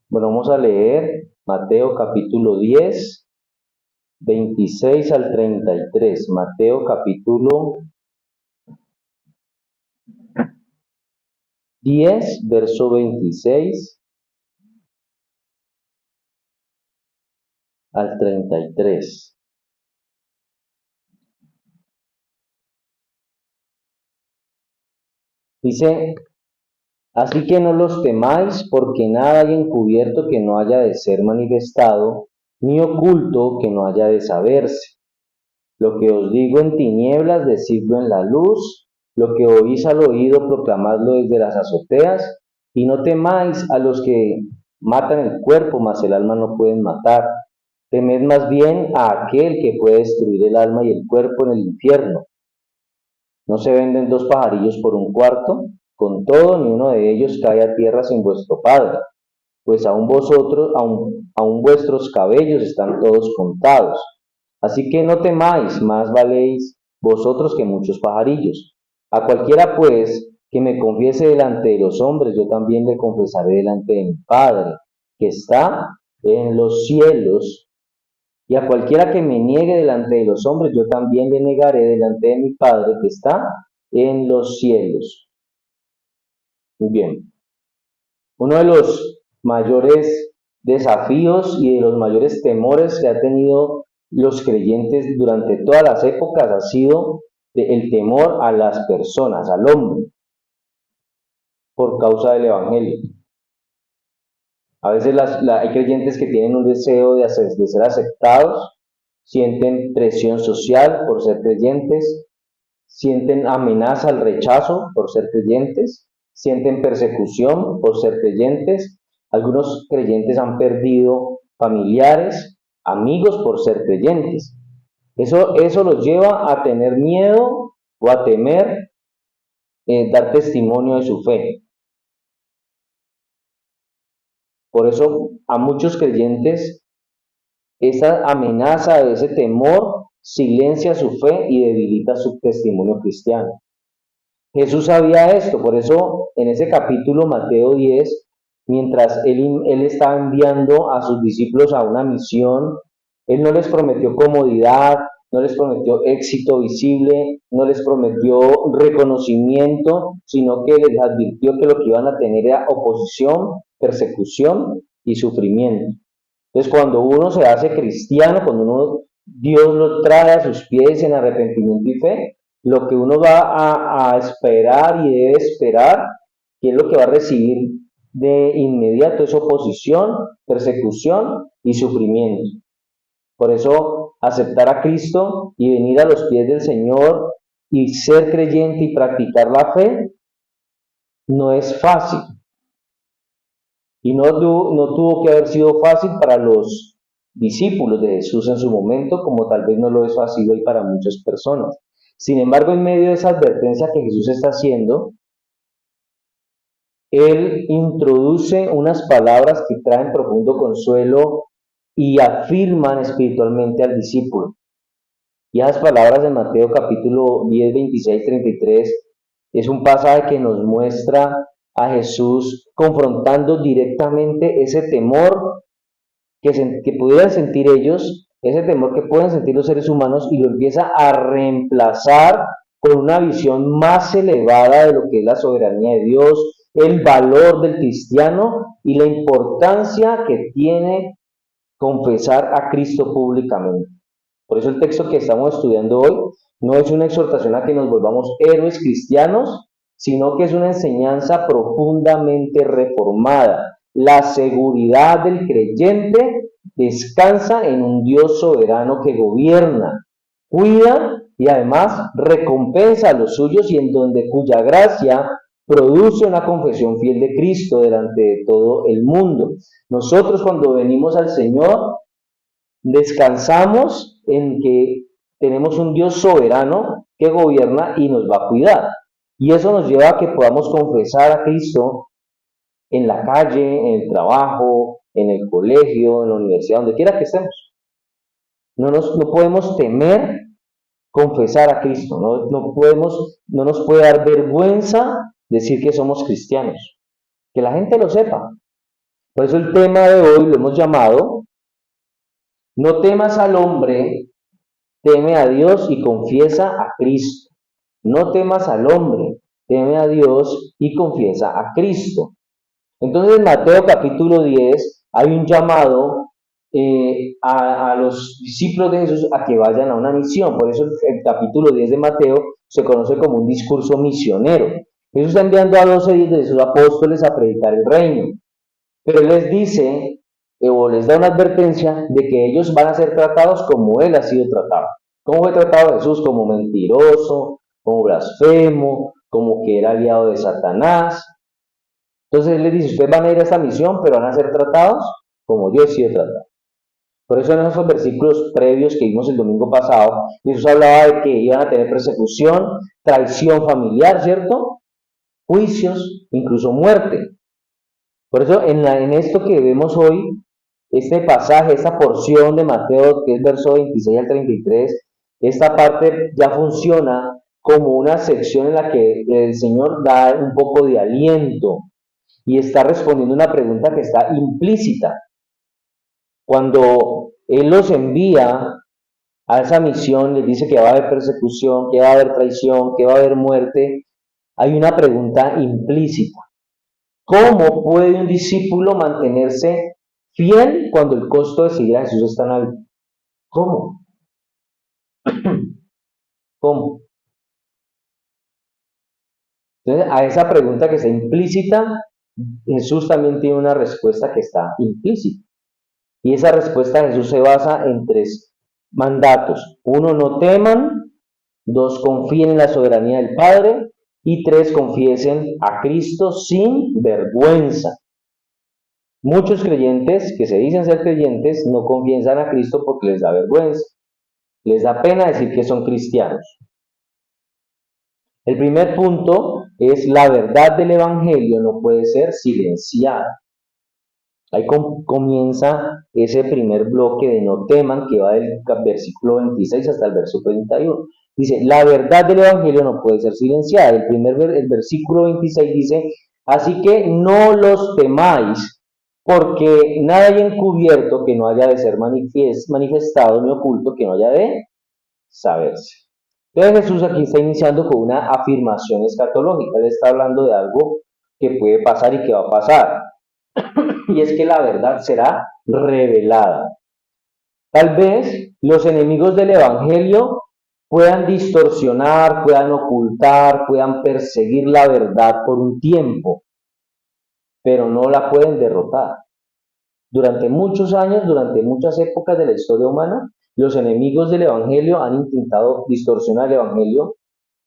Bueno, vamos a leer Mateo capítulo 10, 26 al 33. Mateo capítulo 10, verso 26 al 33. Dice, así que no los temáis, porque nada hay encubierto que no haya de ser manifestado, ni oculto que no haya de saberse. Lo que os digo en tinieblas, decidlo en la luz, lo que oís al oído, proclamadlo desde las azoteas, y no temáis a los que matan el cuerpo, mas el alma no pueden matar. Temed más bien a aquel que puede destruir el alma y el cuerpo en el infierno. ¿No se venden dos pajarillos por un cuarto? Con todo, ni uno de ellos cae a tierra sin vuestro Padre, pues aún vosotros, aún vuestros cabellos están todos contados. Así que no temáis, más valéis vosotros que muchos pajarillos. A cualquiera, pues, que me confiese delante de los hombres, yo también le confesaré delante de mi Padre, que está en los cielos. Y a cualquiera que me niegue delante de los hombres, yo también le negaré delante de mi Padre, que está en los cielos. Muy bien. Uno de los mayores desafíos y de los mayores temores que ha tenido los creyentes durante todas las épocas ha sido el temor a las personas, al hombre, por causa del Evangelio. A veces hay creyentes que tienen un deseo de ser aceptados, sienten presión social por ser creyentes, sienten amenaza al rechazo por ser creyentes, sienten persecución por ser creyentes. Algunos creyentes han perdido familiares, amigos por ser creyentes. Eso los lleva a tener miedo o a temer dar testimonio de su fe. Por eso a muchos creyentes esa amenaza, ese temor, silencia su fe y debilita su testimonio cristiano. Jesús sabía esto, por eso en ese capítulo Mateo 10, mientras él estaba enviando a sus discípulos a una misión, él no les prometió comodidad, no les prometió éxito visible, no les prometió reconocimiento, sino que les advirtió que lo que iban a tener era oposición, persecución y sufrimiento. Entonces, cuando uno se hace cristiano, cuando Dios lo trae a sus pies en arrepentimiento y fe, lo que uno va a esperar y debe esperar, que es lo que va a recibir de inmediato, es oposición, persecución y sufrimiento. Por eso, aceptar a Cristo y venir a los pies del Señor y ser creyente y practicar la fe no es fácil. Y no tuvo que haber sido fácil para los discípulos de Jesús en su momento, como tal vez no lo es fácil hoy para muchas personas. Sin embargo, en medio de esa advertencia que Jesús está haciendo, Él introduce unas palabras que traen profundo consuelo y afirman espiritualmente al discípulo. Y esas palabras en Mateo capítulo 10, 26, 33 es un pasaje que nos muestra a Jesús confrontando directamente ese temor que pudieran sentir ellos, ese temor que pueden sentir los seres humanos, y lo empieza a reemplazar con una visión más elevada de lo que es la soberanía de Dios, el valor del cristiano y la importancia que tiene confesar a Cristo públicamente. Por eso el texto que estamos estudiando hoy no es una exhortación a que nos volvamos héroes cristianos, sino que es una enseñanza profundamente reformada. La seguridad del creyente descansa en un Dios soberano que gobierna, cuida y además recompensa a los suyos, y en donde cuya gracia produce una confesión fiel de Cristo delante de todo el mundo. Nosotros, cuando venimos al Señor, descansamos en que tenemos un Dios soberano que gobierna y nos va a cuidar. Y eso nos lleva a que podamos confesar a Cristo en la calle, en el trabajo, en el colegio, en la universidad, donde quiera que estemos. No podemos temer confesar a Cristo, no nos puede dar vergüenza decir que somos cristianos, que la gente lo sepa. Por eso el tema de hoy lo hemos llamado: no temas al hombre, teme a Dios y confiesa a Cristo. No temas al hombre, teme a Dios y confiesa a Cristo. Entonces en Mateo capítulo 10 hay un llamado a los discípulos de Jesús a que vayan a una misión. Por eso el capítulo 10 de Mateo se conoce como un discurso misionero. Jesús está enviando a 12 de sus apóstoles a predicar el reino. Pero Él les dice, o les da una advertencia de que ellos van a ser tratados como Él ha sido tratado. ¿Cómo fue tratado Jesús? Como mentiroso, como blasfemo, como que era aliado de Satanás. Entonces Él les dice, ustedes van a ir a esta misión, pero van a ser tratados como yo he sido tratado. Por eso en esos versículos previos que vimos el domingo pasado, Jesús hablaba de que iban a tener persecución, traición familiar, ¿cierto? Juicios, incluso muerte. Por eso en esto que vemos hoy, este pasaje, esta porción de Mateo, que es verso 26 al 33, esta parte ya funciona como una sección en la que el Señor da un poco de aliento y está respondiendo una pregunta que está implícita. Cuando Él los envía a esa misión, les dice que va a haber persecución, que va a haber traición, que va a haber muerte, hay una pregunta implícita. ¿Cómo puede un discípulo mantenerse fiel cuando el costo de seguir a Jesús es tan alto? ¿Cómo? ¿Cómo? Entonces, a esa pregunta que está implícita, Jesús también tiene una respuesta que está implícita. Y esa respuesta de Jesús se basa en tres mandatos. Uno, no teman. Dos, confíen en la soberanía del Padre. Y tres, confiesen a Cristo sin vergüenza. Muchos creyentes que se dicen ser creyentes no confiesan a Cristo porque les da vergüenza. Les da pena decir que son cristianos. El primer punto es: la verdad del Evangelio no puede ser silenciada. Ahí comienza ese primer bloque de no teman, que va del versículo 26 hasta el verso 31. Dice, la verdad del Evangelio no puede ser silenciada. El versículo 26 dice, así que no los temáis, porque nada hay encubierto que no haya de ser manifestado, ni oculto que no haya de saberse. Entonces Jesús aquí está iniciando con una afirmación escatológica. Él está hablando de algo que puede pasar y que va a pasar. Y es que la verdad será revelada. Tal vez los enemigos del Evangelio puedan distorsionar, puedan ocultar, puedan perseguir la verdad por un tiempo, pero no la pueden derrotar. Durante muchos años, durante muchas épocas de la historia humana, los enemigos del Evangelio han intentado distorsionar el Evangelio,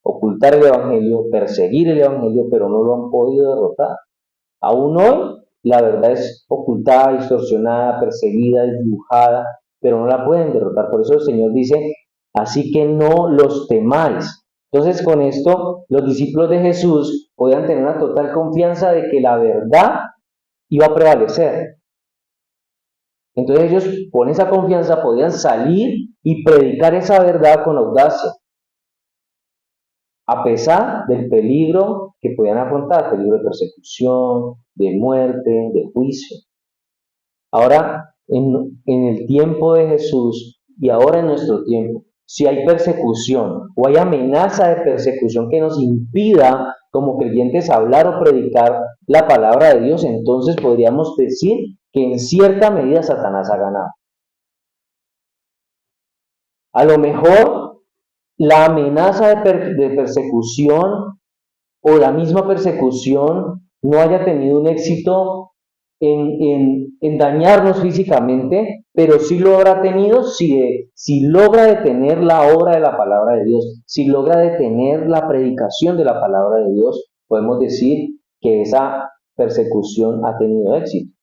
ocultar el Evangelio, perseguir el Evangelio, pero no lo han podido derrotar. Aún hoy, la verdad es ocultada, distorsionada, perseguida, desdibujada, pero no la pueden derrotar. Por eso el Señor dice, así que no los temáis. Entonces, con esto, los discípulos de Jesús podían tener una total confianza de que la verdad iba a prevalecer. Entonces ellos con esa confianza podían salir y predicar esa verdad con audacia, a pesar del peligro que podían afrontar, peligro de persecución, de muerte, de juicio. Ahora, en el tiempo de Jesús y ahora en nuestro tiempo, si hay persecución o hay amenaza de persecución que nos impida como creyentes hablar o predicar la palabra de Dios, entonces podríamos decir que en cierta medida Satanás ha ganado. A lo mejor la amenaza de persecución o la misma persecución no haya tenido un éxito en dañarnos físicamente, pero sí lo habrá tenido si logra detener la obra de la palabra de Dios, si logra detener la predicación de la palabra de Dios, podemos decir que esa persecución ha tenido éxito.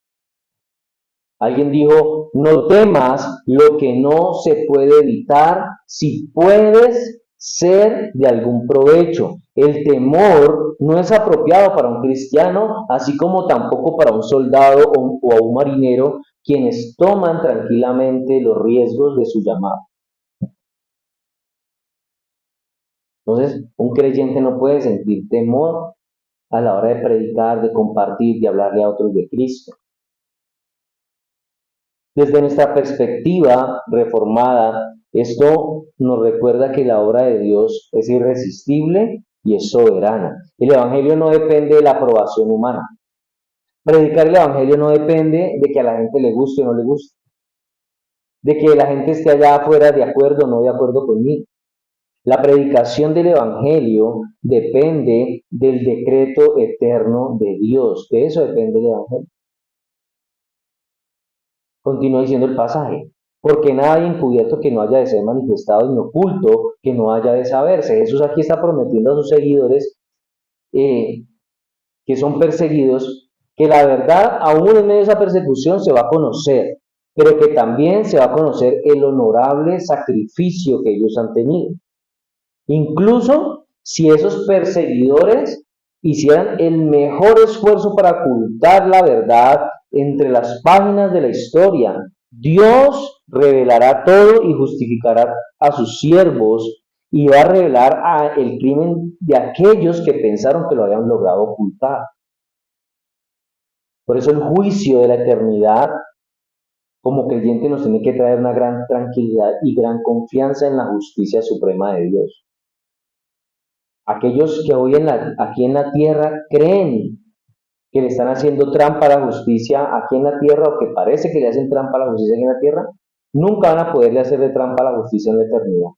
Alguien dijo, no temas lo que no se puede evitar si puedes ser de algún provecho. El temor no es apropiado para un cristiano, así como tampoco para un soldado o a un marinero, quienes toman tranquilamente los riesgos de su llamado. Entonces, un creyente no puede sentir temor a la hora de predicar, de compartir, de hablarle a otros de Cristo. Desde nuestra perspectiva reformada, esto nos recuerda que la obra de Dios es irresistible y es soberana. El Evangelio no depende de la aprobación humana. Predicar el Evangelio no depende de que a la gente le guste o no le guste, de que la gente esté allá afuera de acuerdo o no de acuerdo conmigo. La predicación del Evangelio depende del decreto eterno de Dios. De eso depende el Evangelio. Continúa diciendo el pasaje. Porque nada hay encubierto que no haya de ser manifestado, ni oculto que no haya de saberse. Jesús aquí está prometiendo a sus seguidores que son perseguidos, que la verdad, aún en medio de esa persecución, se va a conocer, pero que también se va a conocer el honorable sacrificio que ellos han tenido. Incluso si esos perseguidores hicieran el mejor esfuerzo para ocultar la verdad entre las páginas de la historia, Dios revelará todo y justificará a sus siervos y va a revelar el crimen de aquellos que pensaron que lo habían logrado ocultar. Por eso el juicio de la eternidad como creyente nos tiene que traer una gran tranquilidad y gran confianza en la justicia suprema de Dios. Aquellos que hoy aquí en la tierra creen que le están haciendo trampa a la justicia aquí en la tierra, o que parece que le hacen trampa a la justicia aquí en la tierra, nunca van a poderle hacerle trampa a la justicia en la eternidad.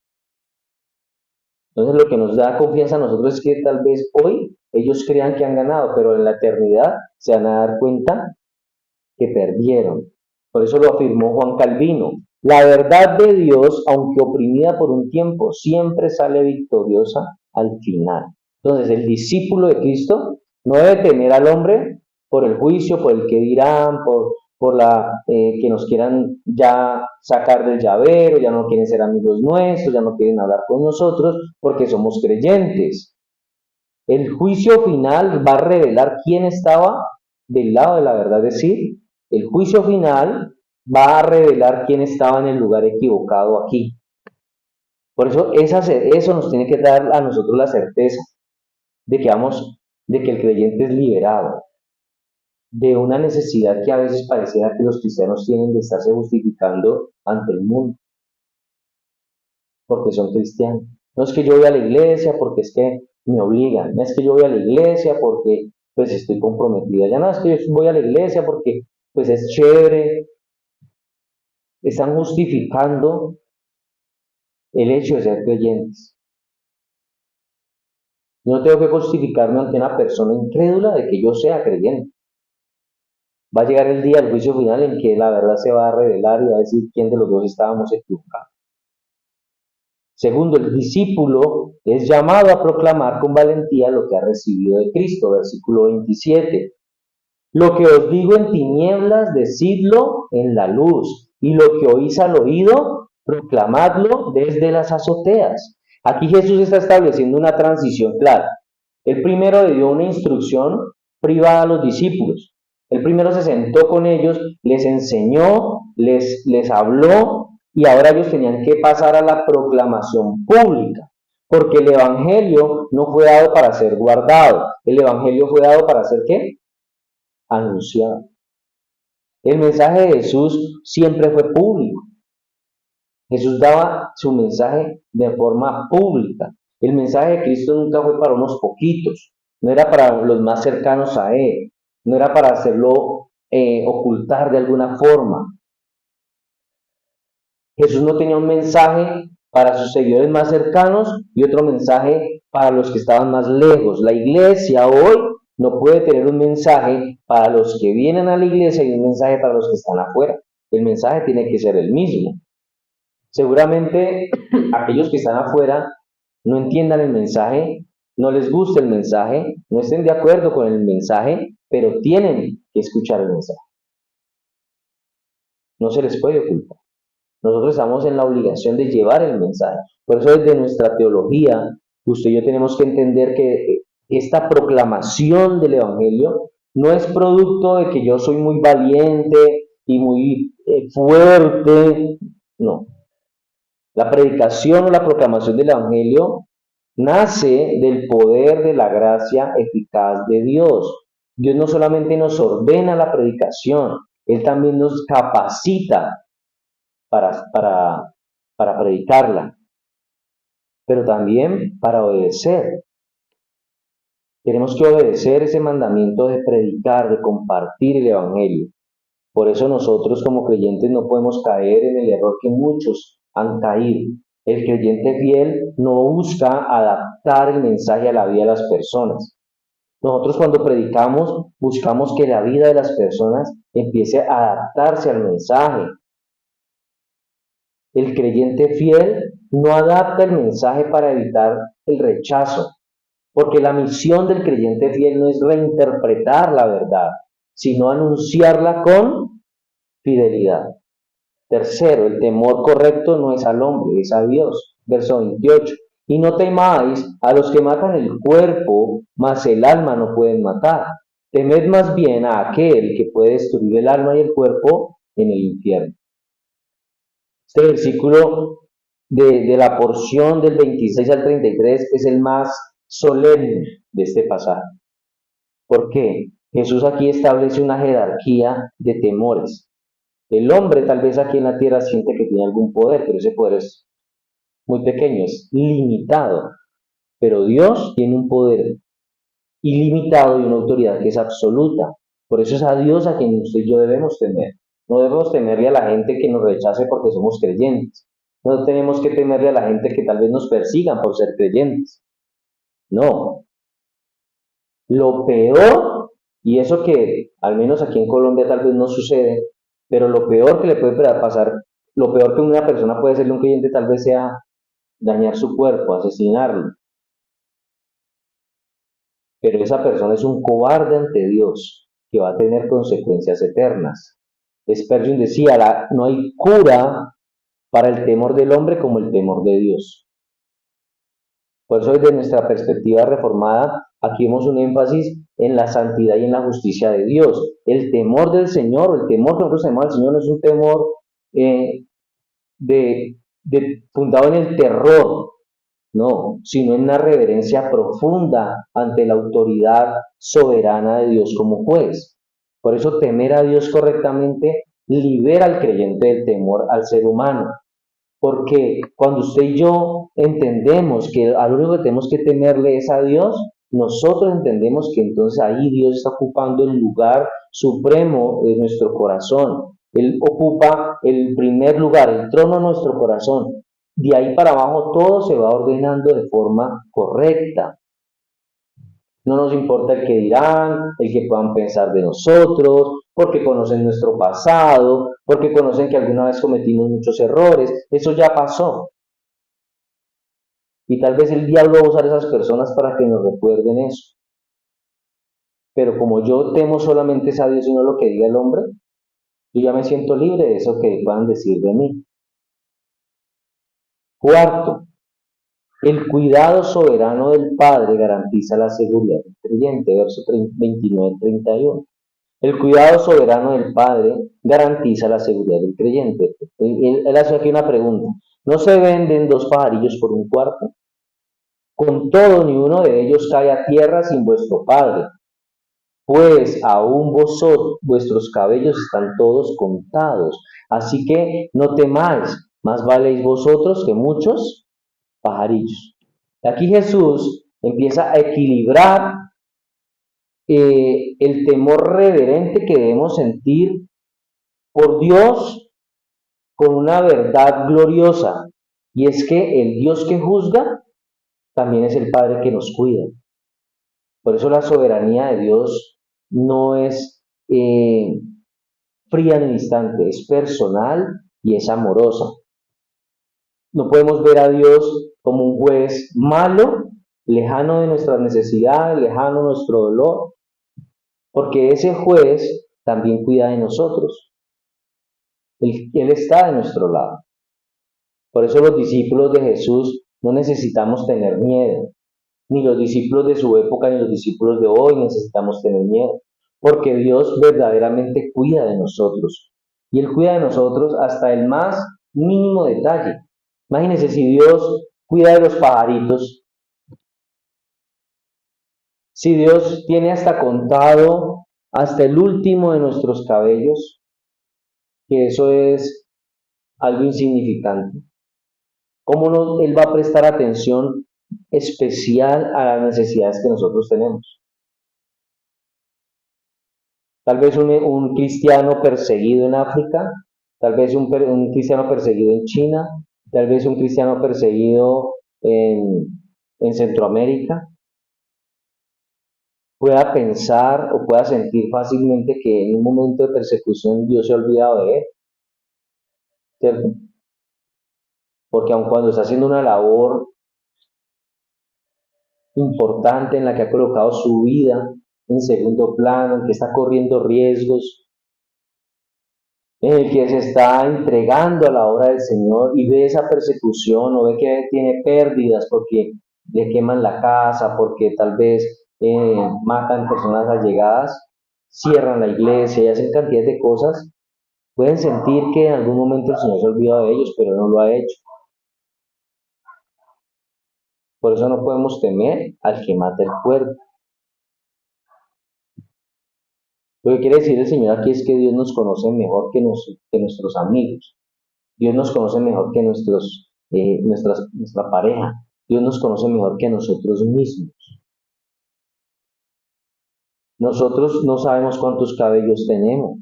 Entonces lo que nos da confianza a nosotros es que tal vez hoy ellos crean que han ganado, pero en la eternidad se van a dar cuenta que perdieron. Por eso lo afirmó Juan Calvino. La verdad de Dios, aunque oprimida por un tiempo, siempre sale victoriosa al final. Entonces, el discípulo de Cristo no debe temer al hombre por el juicio, por el que dirán, por que nos quieran ya sacar del llavero, ya no quieren ser amigos nuestros, ya no quieren hablar con nosotros, porque somos creyentes. El juicio final va a revelar quién estaba del lado de la verdad, es decir, el juicio final va a revelar quién estaba en el lugar equivocado aquí. Por eso eso nos tiene que dar a nosotros la certeza de que el creyente es liberado de una necesidad que a veces pareciera que los cristianos tienen de estarse justificando ante el mundo, porque son cristianos. No es que yo voy a la iglesia porque es que me obligan, no es que yo voy a la iglesia porque pues estoy comprometida, ya no es que yo voy a la iglesia porque pues es chévere. Están justificando el hecho de ser creyentes. Yo no tengo que justificarme ante una persona incrédula de que yo sea creyente. Va a llegar el día del juicio final en que la verdad se va a revelar y va a decir quién de los dos estábamos equivocados. Segundo, el discípulo es llamado a proclamar con valentía lo que ha recibido de Cristo, versículo 27. Lo que os digo en tinieblas, decidlo en la luz, y lo que oís al oído, proclamadlo desde las azoteas. Aquí Jesús está estableciendo una transición clara. Él primero le dio una instrucción privada a los discípulos. Él primero se sentó con ellos, les enseñó, les habló, y ahora ellos tenían que pasar a la proclamación pública. Porque el Evangelio no fue dado para ser guardado. El Evangelio fue dado para ser ¿qué? Anunciado. El mensaje de Jesús siempre fue público. Jesús daba su mensaje de forma pública. El mensaje de Cristo nunca fue para unos poquitos, no era para los más cercanos a Él, no era para hacerlo ocultar de alguna forma. Jesús no tenía un mensaje para sus seguidores más cercanos y otro mensaje para los que estaban más lejos. La iglesia hoy no puede tener un mensaje para los que vienen a la iglesia y un mensaje para los que están afuera. El mensaje tiene que ser el mismo. Seguramente aquellos que están afuera no entiendan el mensaje, no les guste el mensaje, no estén de acuerdo con el mensaje, pero tienen que escuchar el mensaje. No se les puede ocultar. Nosotros estamos en la obligación de llevar el mensaje. Por eso desde nuestra teología, usted y yo tenemos que entender que esta proclamación del Evangelio no es producto de que yo soy muy valiente y muy fuerte, no. La predicación o la proclamación del Evangelio nace del poder de la gracia eficaz de Dios. Dios no solamente nos ordena la predicación, Él también nos capacita para, para, para predicarla, pero también para obedecer. Tenemos que obedecer ese mandamiento de predicar, de compartir el Evangelio. Por eso nosotros como creyentes no podemos caer en el error que muchos han caído. El creyente fiel no busca adaptar el mensaje a la vida de las personas. Nosotros cuando predicamos buscamos que la vida de las personas empiece a adaptarse al mensaje. El creyente fiel no adapta el mensaje para evitar el rechazo, porque la misión del creyente fiel no es reinterpretar la verdad, sino anunciarla con fidelidad. Tercero, el temor correcto no es al hombre, es a Dios. Verso 28. Y no temáis a los que matan el cuerpo, mas el alma no pueden matar. Temed más bien a aquel que puede destruir el alma y el cuerpo en el infierno. Este versículo de la porción del 26 al 33 es el más solemne de este pasaje. ¿Por qué? Jesús aquí establece una jerarquía de temores. El hombre tal vez aquí en la tierra siente que tiene algún poder, pero ese poder es muy pequeño, es limitado. Pero Dios tiene un poder ilimitado y una autoridad que es absoluta. Por eso es a Dios a quien usted y yo debemos temer. No debemos temerle a la gente que nos rechace porque somos creyentes. No tenemos que temerle a la gente que tal vez nos persigan por ser creyentes. No. Lo peor, y eso que al menos aquí en Colombia tal vez no sucede, pero lo peor que le puede pasar, lo peor que una persona puede hacerle a un creyente tal vez sea dañar su cuerpo, asesinarlo. Pero esa persona es un cobarde ante Dios que va a tener consecuencias eternas. Spurgeon decía, no hay cura para el temor del hombre como el temor de Dios. Por eso desde nuestra perspectiva reformada, aquí vemos un énfasis en la santidad y en la justicia de Dios. El temor del Señor, el temor que nosotros tenemos al Señor no es un temor eh, fundado en el terror, no, sino en una reverencia profunda ante la autoridad soberana de Dios como juez. Por eso temer a Dios correctamente libera al creyente del temor al ser humano. Porque cuando usted y yo entendemos que al único que tenemos que temerle es a Dios, nosotros entendemos que entonces ahí Dios está ocupando el lugar supremo de nuestro corazón. Él ocupa el primer lugar, el trono de nuestro corazón. De ahí para abajo todo se va ordenando de forma correcta. No nos importa el que dirán, el que puedan pensar de nosotros, porque conocen nuestro pasado, porque conocen que alguna vez cometimos muchos errores. Eso ya pasó. Y tal vez el diablo va a usar esas personas para que nos recuerden eso. Pero como yo temo solamente a Dios y no lo que diga el hombre, yo ya me siento libre de eso que puedan decir de mí. Cuarto, el cuidado soberano del Padre garantiza la seguridad del creyente, verso 29-31. El cuidado soberano del Padre garantiza la seguridad del creyente. Él hace aquí una pregunta. ¿No se venden dos pajarillos por un cuarto? Con todo, ni uno de ellos cae a tierra sin vuestro Padre. Pues aún vosotros, vuestros cabellos están todos contados. Así que no temáis, más valéis vosotros que muchos pajarillos. Aquí Jesús empieza a equilibrar el temor reverente que debemos sentir por Dios con una verdad gloriosa. Y es que el Dios que juzga también es el Padre que nos cuida. Por eso la soberanía de Dios no es fría en el instante, es personal y es amorosa. No podemos ver a Dios como un juez malo, lejano de nuestras necesidades, lejano de nuestro dolor, porque ese juez también cuida de nosotros. Él está de nuestro lado. Por eso los discípulos de Jesús no necesitamos tener miedo, ni los discípulos de su época, ni los discípulos de hoy necesitamos tener miedo, porque Dios verdaderamente cuida de nosotros. Y Él cuida de nosotros hasta el más mínimo detalle. Imagínense si Dios cuida de los pajaritos, si Dios tiene hasta contado hasta el último de nuestros cabellos, que eso es algo insignificante. ¿Cómo no, él va a prestar atención especial a las necesidades que nosotros tenemos? Tal vez un cristiano perseguido en África, tal vez un cristiano perseguido en China, tal vez un cristiano perseguido en Centroamérica, pueda pensar o pueda sentir fácilmente que en un momento de persecución Dios se ha olvidado de él, ¿cierto? Porque aun cuando está haciendo una labor importante en la que ha colocado su vida en segundo plano, en que está corriendo riesgos, en el que se está entregando a la obra del Señor y ve esa persecución o ve que tiene pérdidas porque le queman la casa, porque tal vez matan personas allegadas, cierran la iglesia y hacen cantidad de cosas, pueden sentir que en algún momento el Señor se olvida de ellos, pero no lo ha hecho. Por eso no podemos temer al que mata el cuerpo. Lo que quiere decir el Señor aquí es que Dios nos conoce mejor que nuestros amigos. Dios nos conoce mejor que nuestra pareja. Dios nos conoce mejor que nosotros mismos. Nosotros no sabemos cuántos cabellos tenemos.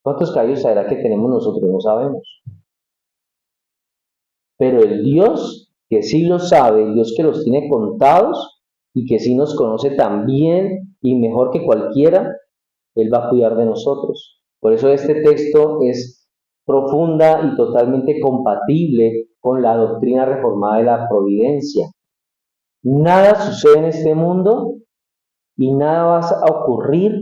¿Cuántos cabellos será que tenemos nosotros? No sabemos. Pero el Dios que sí lo sabe, el Dios que los tiene contados y que sí nos conoce tan bien y mejor que cualquiera, Él va a cuidar de nosotros. Por eso este texto es profunda y totalmente compatible con la doctrina reformada de la providencia. Nada sucede en este mundo y nada va a ocurrir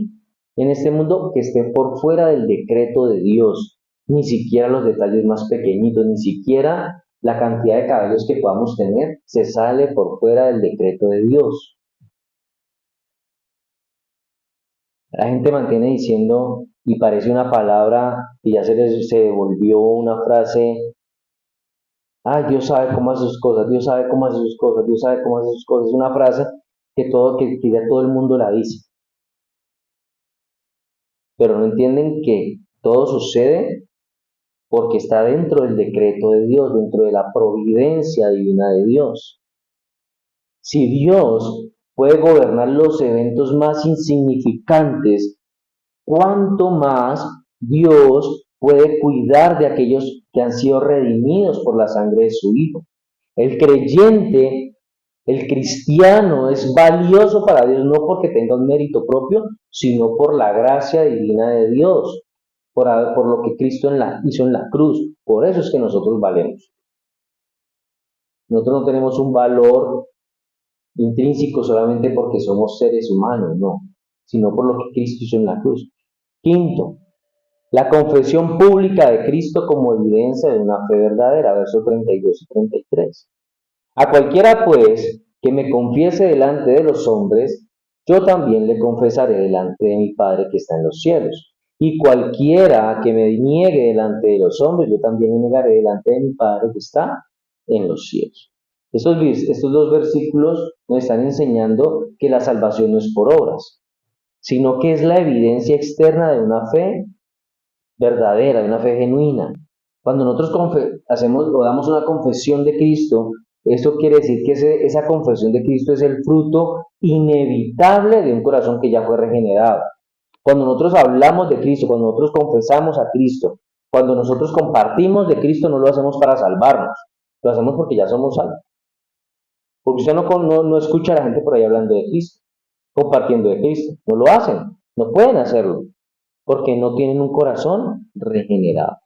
en este mundo que esté por fuera del decreto de Dios. Ni siquiera los detalles más pequeñitos, ni siquiera la cantidad de cabellos que podamos tener, se sale por fuera del decreto de Dios. La gente mantiene diciendo, y parece una palabra, y ya se volvió una frase, Dios sabe cómo hace sus cosas, Dios sabe cómo hace sus cosas, Dios sabe cómo hace sus cosas. Es una frase que ya todo el mundo la dice, pero no entienden que todo sucede porque está dentro del decreto de Dios, dentro de la providencia divina de Dios. Si Dios puede gobernar los eventos más insignificantes, ¿cuánto más Dios puede cuidar de aquellos que han sido redimidos por la sangre de su Hijo? El creyente, el cristiano es valioso para Dios no porque tenga un mérito propio, sino por la gracia divina de Dios, por lo que Cristo hizo en la cruz. Por eso es que nosotros valemos. Nosotros no tenemos un valor intrínseco solamente porque somos seres humanos, no, sino por lo que Cristo hizo en la cruz. Quinto, la confesión pública de Cristo como evidencia de una fe verdadera, versos 32 y 33. A cualquiera, pues, que me confiese delante de los hombres, yo también le confesaré delante de mi Padre que está en los cielos. Y cualquiera que me niegue delante de los hombres, yo también le negaré delante de mi Padre que está en los cielos. Estos dos versículos nos están enseñando que la salvación no es por obras, sino que es la evidencia externa de una fe verdadera, de una fe genuina. Cuando nosotros hacemos o damos una confesión de Cristo, esto quiere decir que esa confesión de Cristo es el fruto inevitable de un corazón que ya fue regenerado. Cuando nosotros hablamos de Cristo, cuando nosotros confesamos a Cristo, cuando nosotros compartimos de Cristo, no lo hacemos para salvarnos, lo hacemos porque ya somos salvos. Porque usted no escucha a la gente por ahí hablando de Cristo, compartiendo de Cristo. No lo hacen, no pueden hacerlo, porque no tienen un corazón regenerado.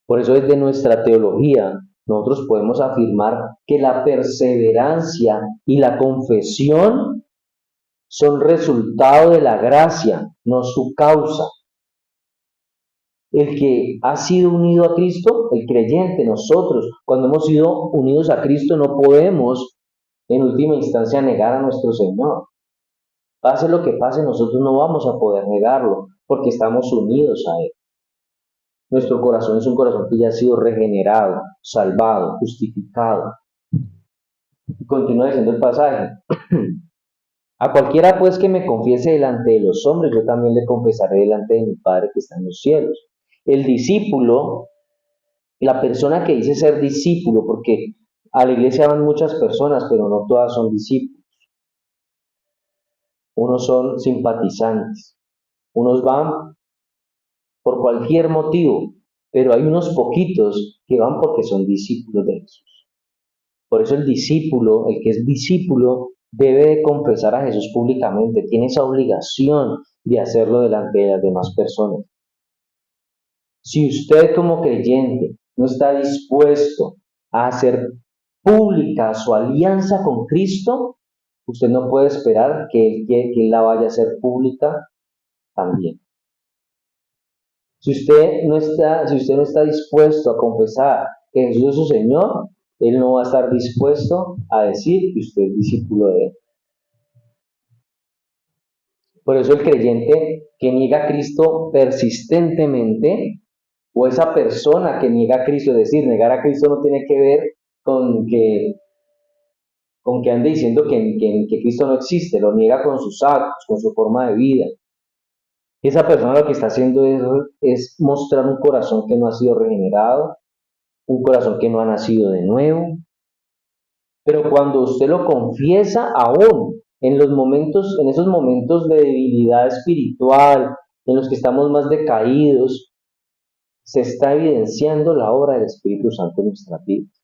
Por eso desde nuestra teología nosotros podemos afirmar que la perseverancia y la confesión son resultado de la gracia, no su causa. El que ha sido unido a Cristo, el creyente, nosotros, cuando hemos sido unidos a Cristo, no podemos en última instancia negar a nuestro Señor. Pase lo que pase, nosotros no vamos a poder negarlo, porque estamos unidos a Él. Nuestro corazón es un corazón que ya ha sido regenerado, salvado, justificado. Y continúa diciendo el pasaje. A cualquiera pues que me confiese delante de los hombres, yo también le confesaré delante de mi Padre que está en los cielos. El discípulo, la persona que dice ser discípulo, porque a la iglesia van muchas personas, pero no todas son discípulos. Unos son simpatizantes, unos van por cualquier motivo, pero hay unos poquitos que van porque son discípulos de Jesús. Por eso el discípulo, el que es discípulo, debe de confesar a Jesús públicamente, tiene esa obligación de hacerlo delante de las demás personas. Si usted como creyente no está dispuesto a hacer pública su alianza con Cristo, usted no puede esperar que Él la vaya a hacer pública también. Si usted no está dispuesto a confesar que Jesús es su Señor, Él no va a estar dispuesto a decir que usted es discípulo de Él. Por eso el creyente que niega a Cristo persistentemente, o esa persona que niega a Cristo, es decir, negar a Cristo no tiene que ver con que ande diciendo que Cristo no existe, lo niega con sus actos, con su forma de vida. Esa persona lo que está haciendo es mostrar un corazón que no ha sido regenerado, un corazón que no ha nacido de nuevo. Pero cuando usted lo confiesa, aún en esos momentos de debilidad espiritual, en los que estamos más decaídos, se está evidenciando la obra del Espíritu Santo en nuestras vidas.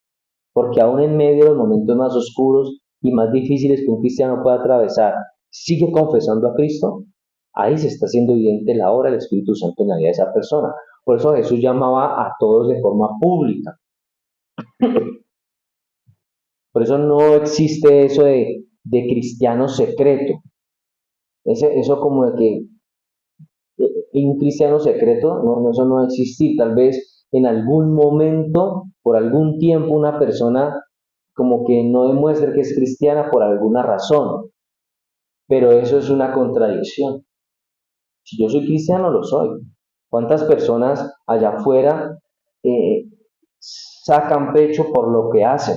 Porque aún en medio de los momentos más oscuros y más difíciles que un cristiano pueda atravesar, sigue confesando a Cristo, ahí se está haciendo evidente la obra del Espíritu Santo en la vida de esa persona. Por eso Jesús llamaba a todos de forma pública. Por eso no existe eso de cristiano secreto. Eso como de que un cristiano secreto, no, eso no va a existir. Tal vez en algún momento, por algún tiempo, una persona como que no demuestre que es cristiana por alguna razón, pero eso es una contradicción. Si yo soy cristiano, lo soy. ¿Cuántas personas allá afuera sacan pecho por lo que hacen?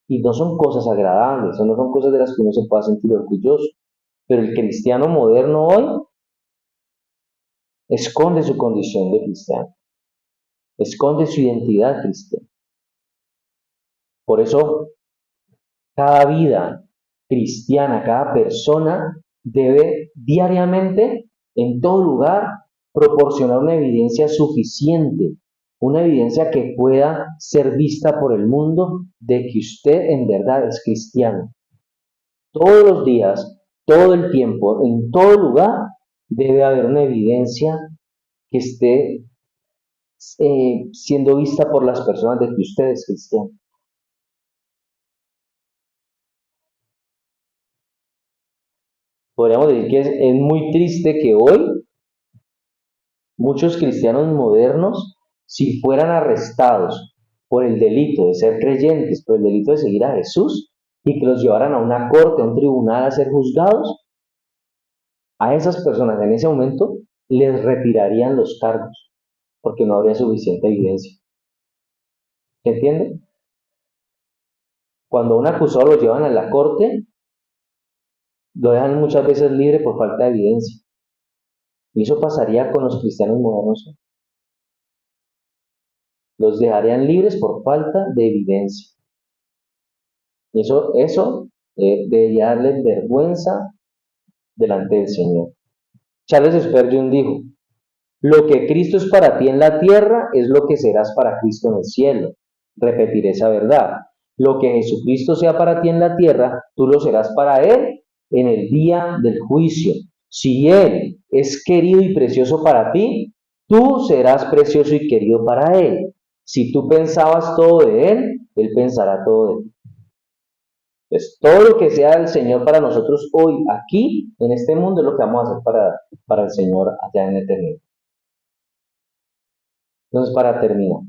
Y no son cosas agradables, no son cosas de las que uno se pueda sentir orgulloso. Pero el cristiano moderno hoy esconde su condición de cristiano, esconde su identidad cristiana. Por eso, cada vida cristiana, cada persona debe diariamente, en todo lugar, proporcionar una evidencia suficiente, una evidencia que pueda ser vista por el mundo de que usted en verdad es cristiano. Todos los días, todo el tiempo, en todo lugar, debe haber una evidencia que esté siendo vista por las personas de que usted es cristiano. Podríamos decir que es muy triste que hoy muchos cristianos modernos, si fueran arrestados por el delito de ser creyentes, por el delito de seguir a Jesús, y que los llevaran a una corte, a un tribunal a ser juzgados, a esas personas en ese momento les retirarían los cargos, porque no habría suficiente evidencia. ¿Se entiende? Cuando a un acusado lo llevan a la corte, lo dejan muchas veces libre por falta de evidencia. Y eso pasaría con los cristianos modernos. Los dejarían libres por falta de evidencia. Y eso debería darles vergüenza delante del Señor. Charles Spurgeon dijo, lo que Cristo es para ti en la tierra es lo que serás para Cristo en el cielo. Repetiré esa verdad. Lo que Jesucristo sea para ti en la tierra, tú lo serás para Él en el día del juicio. Si Él es querido y precioso para ti, tú serás precioso y querido para Él. Si tú pensabas todo de Él, Él pensará todo de ti. Entonces, todo lo que sea el Señor para nosotros hoy, aquí, en este mundo, es lo que vamos a hacer para el Señor allá en la eternidad. Entonces, para terminar,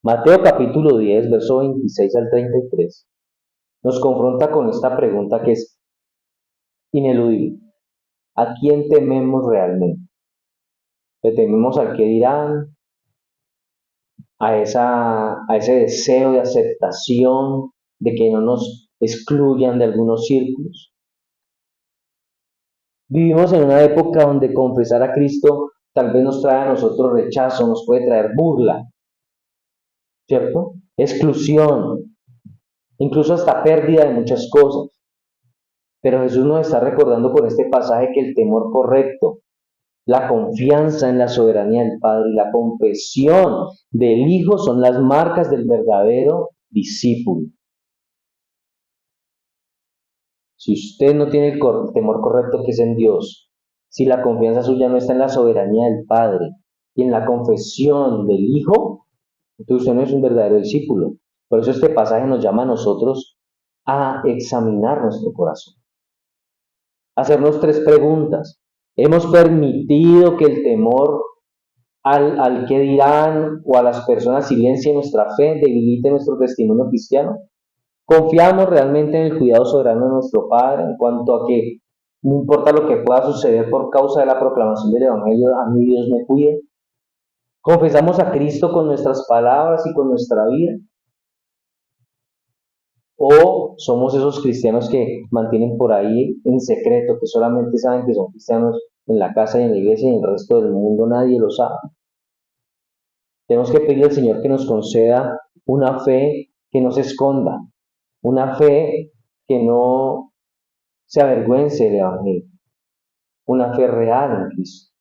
Mateo capítulo 10, verso 26 al 33, nos confronta con esta pregunta que es ineludible. ¿A quién tememos realmente? ¿Le tememos al que dirán? ¿A ese deseo de aceptación, de que no nos excluyan de algunos círculos? Vivimos en una época donde confesar a Cristo tal vez nos trae a nosotros rechazo, nos puede traer burla, ¿cierto? Exclusión, incluso hasta pérdida de muchas cosas. Pero Jesús nos está recordando con este pasaje que el temor correcto, la confianza en la soberanía del Padre y la confesión del Hijo son las marcas del verdadero discípulo. Si usted no tiene el temor correcto que es en Dios, si la confianza suya no está en la soberanía del Padre y en la confesión del Hijo, entonces usted no es un verdadero discípulo. Por eso este pasaje nos llama a nosotros a examinar nuestro corazón, a hacernos tres preguntas. ¿Hemos permitido que el temor al que dirán o a las personas silencie nuestra fe, debilite nuestro testimonio cristiano? ¿Confiamos realmente en el cuidado soberano de nuestro Padre en cuanto a que no importa lo que pueda suceder por causa de la proclamación del Evangelio, a mí Dios me cuide? ¿Confesamos a Cristo con nuestras palabras y con nuestra vida? ¿O somos esos cristianos que mantienen por ahí en secreto, que solamente saben que son cristianos en la casa y en la iglesia y en el resto del mundo nadie lo sabe? Tenemos que pedirle al Señor que nos conceda una fe que no se esconda, una fe que no se avergüence del Evangelio, una fe real en Cristo,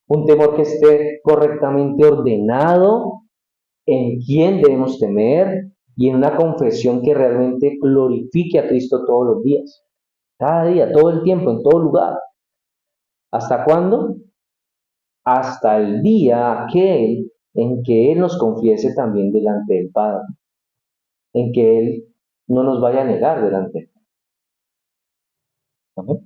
un temor que esté correctamente ordenado en quién debemos temer y en una confesión que realmente glorifique a Cristo todos los días, cada día, todo el tiempo, en todo lugar. ¿Hasta cuándo? Hasta el día aquel en que Él nos confiese también delante del Padre, en que Él no nos vaya a negar delante de Él. ¿Okay?